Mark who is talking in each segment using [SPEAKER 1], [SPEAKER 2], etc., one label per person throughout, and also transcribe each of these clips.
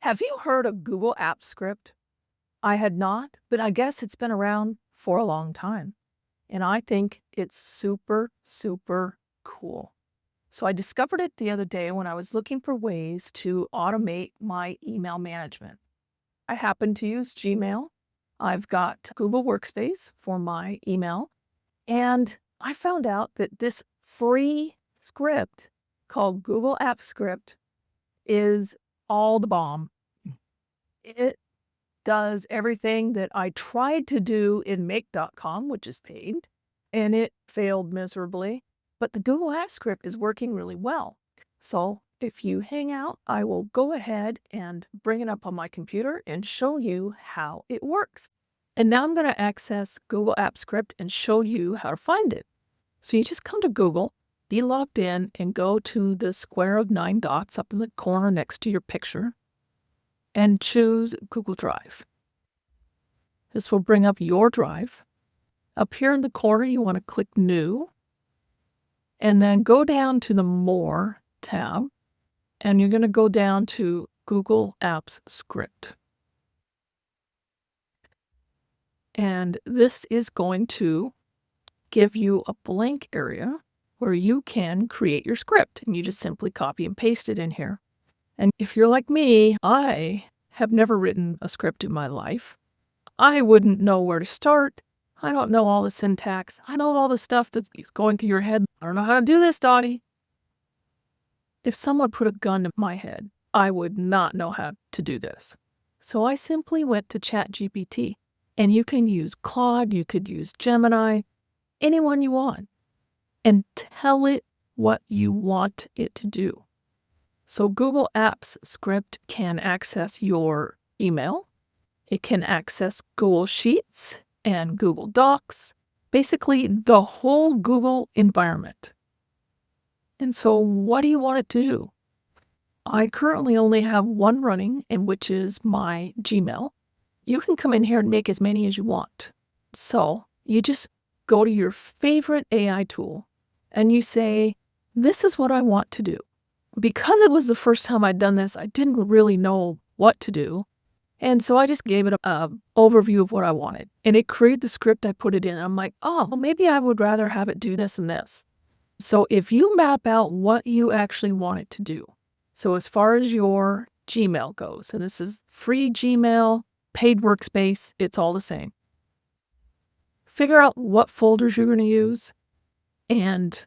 [SPEAKER 1] Have you heard of Google Apps Script? I had not, but I guess it's been around for a long time. And I think it's super, super cool. So I discovered it the other day when I was looking for ways to automate my email management. I happen to use Gmail. I've got Google Workspace for my email. And I found out that this free script called Google Apps Script is all the bomb. It does everything that I tried to do in make.com, which is paid, and it failed miserably. But the Google Apps Script is working really well. So if you hang out, I will go ahead and bring it up on my computer and show you how it works. And now I'm going to access Google Apps Script and show you how to find it. So you just come to Google, be logged in, and go to the square of 9 dots up in the corner next to your picture, and choose Google Drive. This will bring up your drive. Up here in the corner, you want to click New, and then go down to the More tab, and you're going to go down to Google Apps Script. And this is going to give you a blank area where you can create your script, and you just simply copy and paste it in here. And if you're like me, I have never written a script in my life. I wouldn't know where to start. I don't know all the syntax. I know all the stuff that's going through your head. I don't know how to do this, Dottie. If someone put a gun to my head, I would not know how to do this. So I simply went to ChatGPT. And you can use Claude, you could use Gemini, anyone you want, and tell it what you want it to do. So Google Apps Script can access your email. It can access Google Sheets and Google Docs, basically the whole Google environment. And so what do you want it to do? I currently only have one running, and which is my Gmail. You can come in here and make as many as you want. So you just go to your favorite AI tool and you say, this is what I want to do. Because it was the first time I'd done this, I didn't really know what to do. And so I just gave it an overview of what I wanted. And it created the script, I put it in. I'm like, oh, well, maybe I would rather have it do this and this. So if you map out what you actually want it to do, so as far as your Gmail goes, and this is free Gmail, paid workspace, it's all the same. Figure out what folders you're going to use and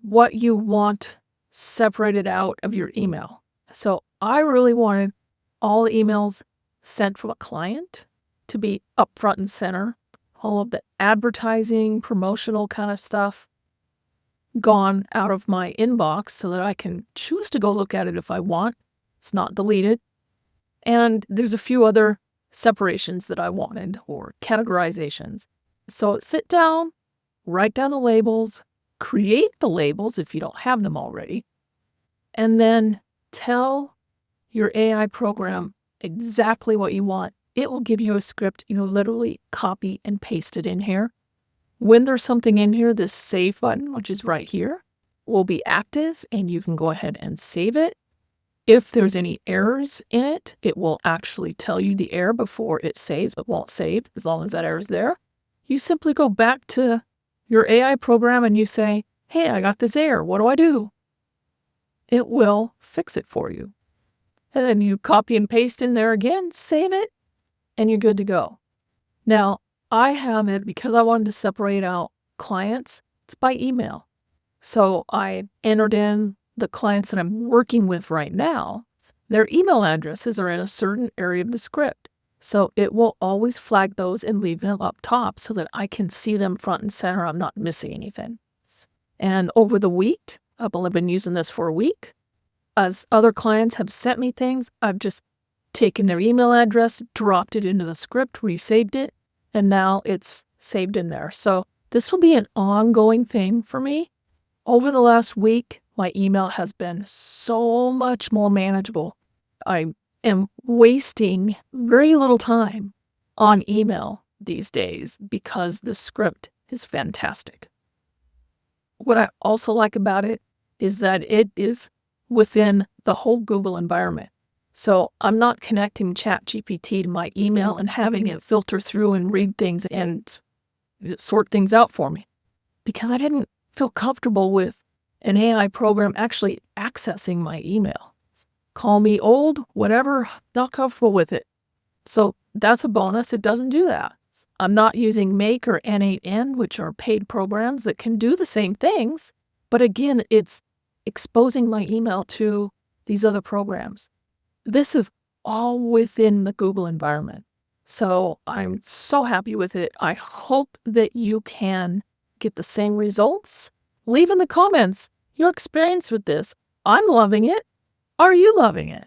[SPEAKER 1] what you want separated out of your email. So I really wanted all the emails sent from a client to be up front and center. All of the advertising, promotional kind of stuff gone out of my inbox so that I can choose to go look at it if I want. It's not deleted. And there's a few other separations that I wanted, or categorizations. So sit down, write down the labels, create the labels if you don't have them already, and then tell your AI program exactly what you want. It will give you a script. You literally copy and paste it in here. When there's something in here, this save button, which is right here, will be active, and you can go ahead and save it. If there's any errors in it, it will actually tell you the error before it saves. It won't save as long as that error is there. You simply go back to your AI program and you say, hey, I got this error. What do I do? It will fix it for you. And then you copy and paste in there again, save it, and you're good to go. Now, I have it because I wanted to separate out clients. It's by email. So I entered in the clients that I'm working with right now. Their email addresses are in a certain area of the script. So it will always flag those and leave them up top so that I can see them front and center. I'm not missing anything. And over the week, I've only been using this for a week. As other clients have sent me things, I've just taken their email address, dropped it into the script, resaved it, and now it's saved in there. So this will be an ongoing thing for me. Over the last week, my email has been so much more manageable. I am wasting very little time on email these days because the script is fantastic. What I also like about it is that it is within the whole Google environment. So I'm not connecting ChatGPT to my email and having it filter through and read things and sort things out for me because I didn't feel comfortable with an AI program actually accessing my email. Call me old, whatever, not comfortable with it. So that's a bonus. It doesn't do that. I'm not using Make or N8N, which are paid programs that can do the same things. But again, it's exposing my email to these other programs. This is all within the Google environment. So I'm so happy with it. I hope that you can get the same results. Leave in the comments your experience with this. I'm loving it. Are you loving it?